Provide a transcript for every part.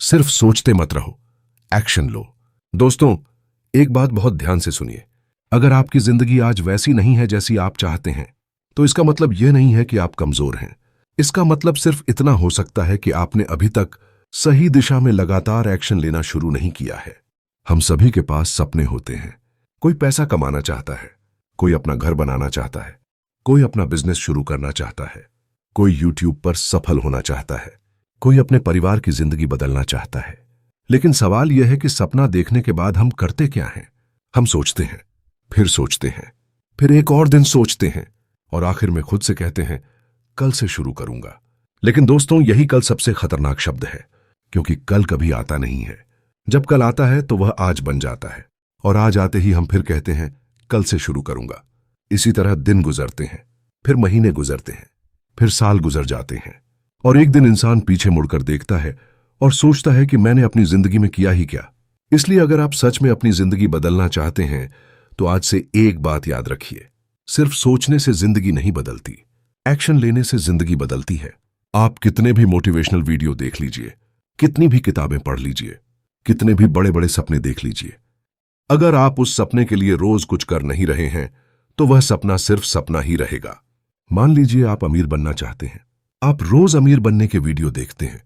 सिर्फ सोचते मत रहो, एक्शन लो। दोस्तों, एक बात बहुत ध्यान से सुनिए। अगर आपकी जिंदगी आज वैसी नहीं है जैसी आप चाहते हैं, तो इसका मतलब यह नहीं है कि आप कमजोर हैं। इसका मतलब सिर्फ इतना हो सकता है कि आपने अभी तक सही दिशा में लगातार एक्शन लेना शुरू नहीं किया है। हम सभी के पास सपने होते हैं। कोई पैसा कमाना चाहता है, कोई अपना घर बनाना चाहता है, कोई अपना बिजनेस शुरू करना चाहता है, कोई यूट्यूब पर सफल होना चाहता है, कोई अपने परिवार की जिंदगी बदलना चाहता है। लेकिन सवाल यह है कि सपना देखने के बाद हम करते क्या हैं? हम सोचते हैं, फिर सोचते हैं, फिर एक और दिन सोचते हैं, और आखिर में खुद से कहते हैं कल से शुरू करूंगा। लेकिन दोस्तों, यही कल सबसे खतरनाक शब्द है, क्योंकि कल कभी आता नहीं है। जब कल आता है तो वह आज बन जाता है, और आज आते ही हम फिर कहते हैं कल से शुरू करूंगा। इसी तरह दिन गुजरते हैं, फिर महीने गुजरते हैं, फिर साल गुजर जाते हैं, और एक दिन इंसान पीछे मुड़कर देखता है और सोचता है कि मैंने अपनी जिंदगी में किया ही क्या। इसलिए अगर आप सच में अपनी जिंदगी बदलना चाहते हैं तो आज से एक बात याद रखिए, सिर्फ सोचने से जिंदगी नहीं बदलती, एक्शन लेने से जिंदगी बदलती है। आप कितने भी मोटिवेशनल वीडियो देख लीजिए, कितनी भी किताबें पढ़ लीजिए, कितने भी बड़े बड़े सपने देख लीजिए, अगर आप उस सपने के लिए रोज कुछ कर नहीं रहे हैं तो वह सपना सिर्फ सपना ही रहेगा। मान लीजिए आप अमीर बनना चाहते हैं, आप रोज अमीर बनने के वीडियो देखते हैं,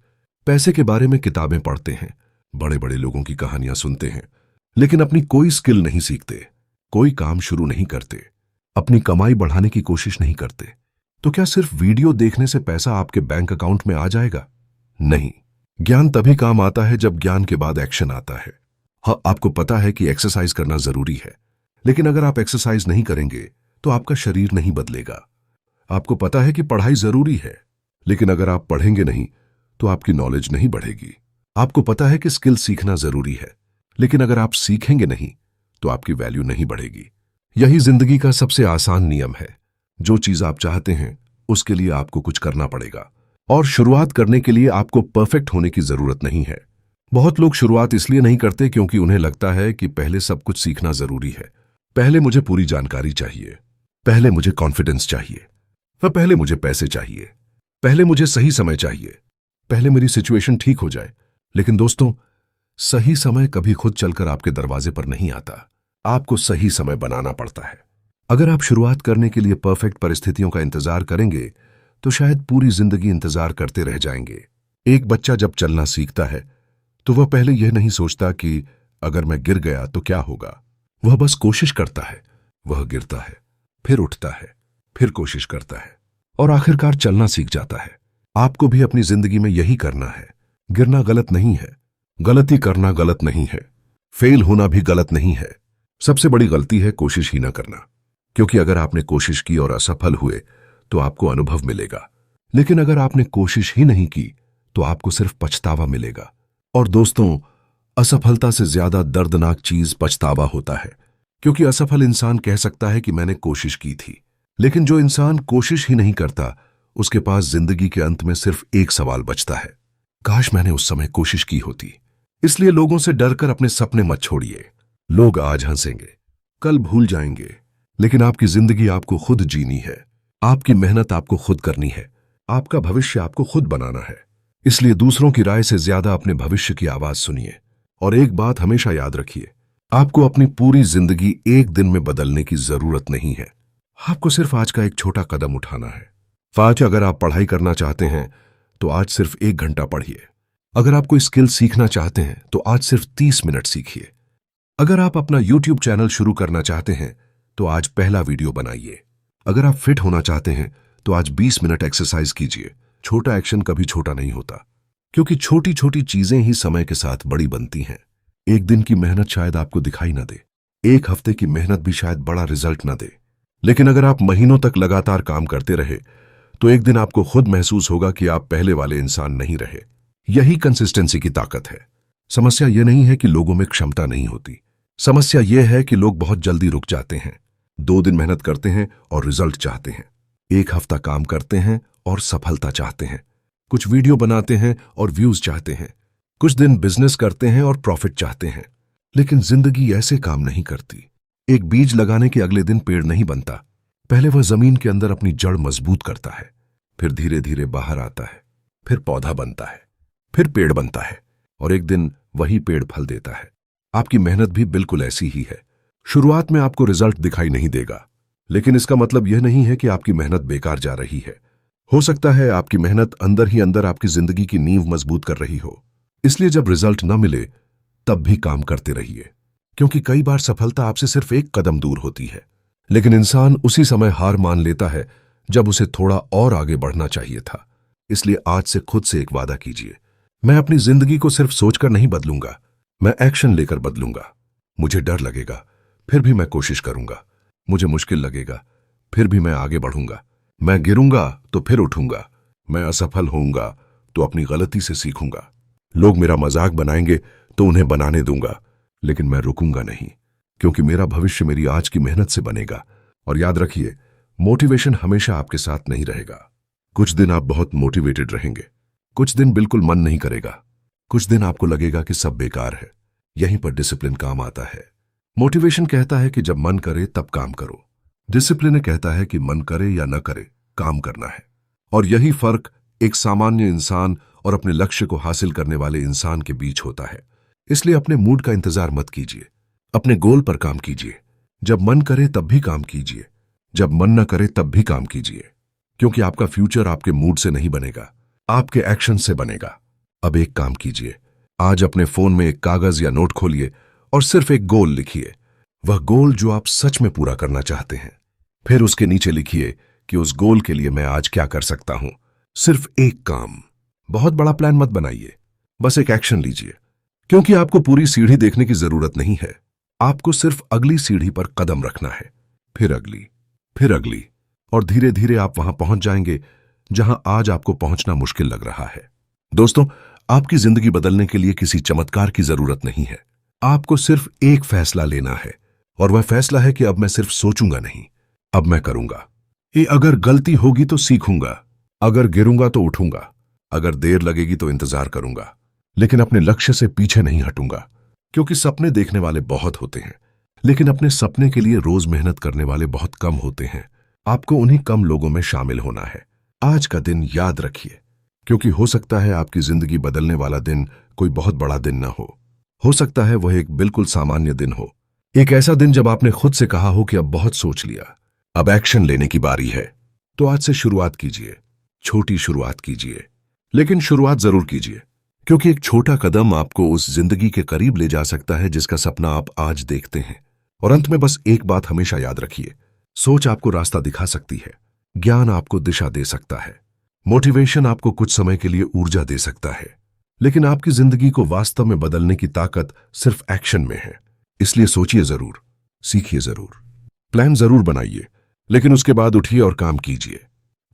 पैसे के बारे में किताबें पढ़ते हैं, बड़े बड़े लोगों की कहानियां सुनते हैं, लेकिन अपनी कोई स्किल नहीं सीखते, कोई काम शुरू नहीं करते, अपनी कमाई बढ़ाने की कोशिश नहीं करते, तो क्या सिर्फ वीडियो देखने से पैसा आपके बैंक अकाउंट में आ जाएगा? नहीं। ज्ञान तभी काम आता है जब ज्ञान के बाद एक्शन आता है। हाँ, आपको पता है कि एक्सरसाइज करना जरूरी है, लेकिन अगर आप एक्सरसाइज नहीं करेंगे तो आपका शरीर नहीं बदलेगा। आपको पता है कि पढ़ाई जरूरी है, लेकिन अगर आप पढ़ेंगे नहीं तो आपकी नॉलेज नहीं बढ़ेगी। आपको पता है कि स्किल सीखना जरूरी है, लेकिन अगर आप सीखेंगे नहीं तो आपकी वैल्यू नहीं बढ़ेगी। यही जिंदगी का सबसे आसान नियम है। जो चीज आप चाहते हैं उसके लिए आपको कुछ करना पड़ेगा, और शुरुआत करने के लिए आपको परफेक्ट होने की जरूरत नहीं है। बहुत लोग शुरुआत इसलिए नहीं करते क्योंकि उन्हें लगता है कि पहले सब कुछ सीखना जरूरी है। पहले मुझे पूरी जानकारी चाहिए, पहले मुझे कॉन्फिडेंस चाहिए, पहले मुझे पैसे चाहिए, पहले मुझे सही समय चाहिए, पहले मेरी सिचुएशन ठीक हो जाए। लेकिन दोस्तों, सही समय कभी खुद चलकर आपके दरवाजे पर नहीं आता, आपको सही समय बनाना पड़ता है। अगर आप शुरुआत करने के लिए परफेक्ट परिस्थितियों का इंतजार करेंगे तो शायद पूरी जिंदगी इंतजार करते रह जाएंगे। एक बच्चा जब चलना सीखता है तो वह पहले यह नहीं सोचता कि अगर मैं गिर गया तो क्या होगा। वह बस कोशिश करता है, वह गिरता है, फिर उठता है, फिर कोशिश करता है, और आखिरकार चलना सीख जाता है। आपको भी अपनी जिंदगी में यही करना है। गिरना गलत नहीं है, गलती करना गलत नहीं है, फेल होना भी गलत नहीं है। सबसे बड़ी गलती है कोशिश ही ना करना, क्योंकि अगर आपने कोशिश की और असफल हुए तो आपको अनुभव मिलेगा, लेकिन अगर आपने कोशिश ही नहीं की तो आपको सिर्फ पछतावा मिलेगा। और दोस्तों, असफलता से ज्यादा दर्दनाक चीज पछतावा होता है, क्योंकि असफल इंसान कह सकता है कि मैंने कोशिश की थी, लेकिन जो इंसान कोशिश ही नहीं करता उसके पास जिंदगी के अंत में सिर्फ एक सवाल बचता है, काश मैंने उस समय कोशिश की होती। इसलिए लोगों से डरकर अपने सपने मत छोड़िए। लोग आज हंसेंगे, कल भूल जाएंगे, लेकिन आपकी जिंदगी आपको खुद जीनी है। आपकी मेहनत आपको खुद करनी है, आपका भविष्य आपको खुद बनाना है। इसलिए दूसरों की राय से ज्यादा अपने भविष्य की आवाज सुनिए। और एक बात हमेशा याद रखिए, आपको अपनी पूरी जिंदगी एक दिन में बदलने की जरूरत नहीं है। आपको सिर्फ आज का एक छोटा कदम उठाना है। आज अगर आप पढ़ाई करना चाहते हैं तो आज सिर्फ 1 घंटा पढ़िए। अगर आप कोई स्किल सीखना चाहते हैं तो आज सिर्फ 30 मिनट सीखिए। अगर आप अपना यूट्यूब चैनल शुरू करना चाहते हैं तो आज पहला वीडियो बनाइए। अगर आप फिट होना चाहते हैं तो आज 20 मिनट एक्सरसाइज कीजिए। छोटा एक्शन कभी छोटा नहीं होता, क्योंकि छोटी छोटी चीजें ही समय के साथ बड़ी बनती हैं। एक दिन की मेहनत शायद आपको दिखाई ना दे, एक हफ्ते की मेहनत भी शायद बड़ा रिजल्ट ना दे, लेकिन अगर आप महीनों तक लगातार काम करते रहे तो एक दिन आपको खुद महसूस होगा कि आप पहले वाले इंसान नहीं रहे। यही कंसिस्टेंसी की ताकत है। समस्या यह नहीं है कि लोगों में क्षमता नहीं होती, समस्या यह है कि लोग बहुत जल्दी रुक जाते हैं। 2 दिन मेहनत करते हैं और रिजल्ट चाहते हैं, 1 हफ्ता काम करते हैं और सफलता चाहते हैं, कुछ वीडियो बनाते हैं और व्यूज चाहते हैं, कुछ दिन बिजनेस करते हैं और प्रॉफिट चाहते हैं। लेकिन जिंदगी ऐसे काम नहीं करती। एक बीज लगाने के अगले दिन पेड़ नहीं बनता। पहले वह जमीन के अंदर अपनी जड़ मजबूत करता है, फिर धीरे धीरे बाहर आता है, फिर पौधा बनता है, फिर पेड़ बनता है, और एक दिन वही पेड़ फल देता है। आपकी मेहनत भी बिल्कुल ऐसी ही है। शुरुआत में आपको रिजल्ट दिखाई नहीं देगा, लेकिन इसका मतलब यह नहीं है कि आपकी मेहनत बेकार जा रही है। हो सकता है आपकी मेहनत अंदर ही अंदर आपकी जिंदगी की नींव मजबूत कर रही हो। इसलिए जब रिजल्ट न मिले तब भी काम करते रहिए, क्योंकि कई बार सफलता आपसे सिर्फ एक कदम दूर होती है, लेकिन इंसान उसी समय हार मान लेता है जब उसे थोड़ा और आगे बढ़ना चाहिए था। इसलिए आज से खुद से एक वादा कीजिए, मैं अपनी जिंदगी को सिर्फ सोचकर नहीं बदलूंगा, मैं एक्शन लेकर बदलूंगा। मुझे डर लगेगा, फिर भी मैं कोशिश करूंगा। मुझे मुश्किल लगेगा, फिर भी मैं आगे बढ़ूंगा। मैं गिरूंगा तो फिर उठूंगा। मैं असफल होऊंगा तो अपनी गलती से सीखूंगा। लोग मेरा मजाक बनाएंगे तो उन्हें बनाने दूंगा, लेकिन मैं रुकूंगा नहीं, क्योंकि मेरा भविष्य मेरी आज की मेहनत से बनेगा। और याद रखिए, मोटिवेशन हमेशा आपके साथ नहीं रहेगा। कुछ दिन आप बहुत मोटिवेटेड रहेंगे, कुछ दिन बिल्कुल मन नहीं करेगा, कुछ दिन आपको लगेगा कि सब बेकार है। यहीं पर डिसिप्लिन काम आता है। मोटिवेशन कहता है कि जब मन करे तब काम करो। डिसिप्लिन कहता है कि मन करे या न करे, काम करना है। और यही फर्क एक सामान्य इंसान और अपने लक्ष्य को हासिल करने वाले इंसान के बीच होता है। इसलिए अपने मूड का इंतजार मत कीजिए, अपने गोल पर काम कीजिए। जब मन करे तब भी काम कीजिए, जब मन न करे तब भी काम कीजिए, क्योंकि आपका फ्यूचर आपके मूड से नहीं बनेगा, आपके एक्शन से बनेगा। अब एक काम कीजिए, आज अपने फोन में एक कागज या नोट खोलिए और सिर्फ एक गोल लिखिए, वह गोल जो आप सच में पूरा करना चाहते हैं। फिर उसके नीचे लिखिए कि उस गोल के लिए मैं आज क्या कर सकता हूं। सिर्फ एक काम, बहुत बड़ा प्लान मत बनाइए, बस एक एक्शन लीजिए, क्योंकि आपको पूरी सीढ़ी देखने की जरूरत नहीं है। आपको सिर्फ अगली सीढ़ी पर कदम रखना है, फिर अगली, फिर अगली, और धीरे धीरे आप वहां पहुंच जाएंगे जहां आज आपको पहुंचना मुश्किल लग रहा है। दोस्तों, आपकी जिंदगी बदलने के लिए किसी चमत्कार की जरूरत नहीं है। आपको सिर्फ एक फैसला लेना है, और वह फैसला है कि अब मैं सिर्फ सोचूंगा नहीं, अब मैं करूंगा। ये अगर गलती होगी तो सीखूंगा, अगर गिरूंगा तो उठूंगा, अगर देर लगेगी तो इंतजार करूंगा, लेकिन अपने लक्ष्य से पीछे नहीं हटूंगा। क्योंकि सपने देखने वाले बहुत होते हैं, लेकिन अपने सपने के लिए रोज मेहनत करने वाले बहुत कम होते हैं। आपको उन्हीं कम लोगों में शामिल होना है। आज का दिन याद रखिए, क्योंकि हो सकता है आपकी जिंदगी बदलने वाला दिन कोई बहुत बड़ा दिन न हो सकता है वह एक बिल्कुल सामान्य दिन हो। एक ऐसा दिन जब आपने खुद से कहा हो कि अब बहुत सोच लिया, अब एक्शन लेने की बारी है। तो आज से शुरुआत कीजिए, छोटी शुरुआत कीजिए, लेकिन शुरुआत जरूर कीजिए, क्योंकि एक छोटा कदम आपको उस जिंदगी के करीब ले जा सकता है जिसका सपना आप आज देखते हैं। और अंत में बस एक बात हमेशा याद रखिए, सोच आपको रास्ता दिखा सकती है, ज्ञान आपको दिशा दे सकता है, मोटिवेशन आपको कुछ समय के लिए ऊर्जा दे सकता है, लेकिन आपकी जिंदगी को वास्तव में बदलने की ताकत सिर्फ एक्शन में है। इसलिए सोचिए जरूर, सीखिए जरूर, प्लान जरूर बनाइए, लेकिन उसके बाद उठिए और काम कीजिए,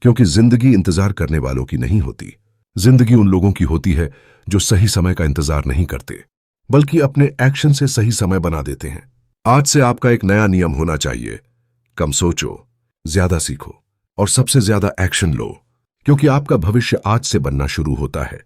क्योंकि जिंदगी इंतजार करने वालों की नहीं होती। जिंदगी उन लोगों की होती है जो सही समय का इंतजार नहीं करते, बल्कि अपने एक्शन से सही समय बना देते हैं। आज से आपका एक नया नियम होना चाहिए, कम सोचो, ज्यादा सीखो और सबसे ज्यादा एक्शन लो, क्योंकि आपका भविष्य आज से बनना शुरू होता है।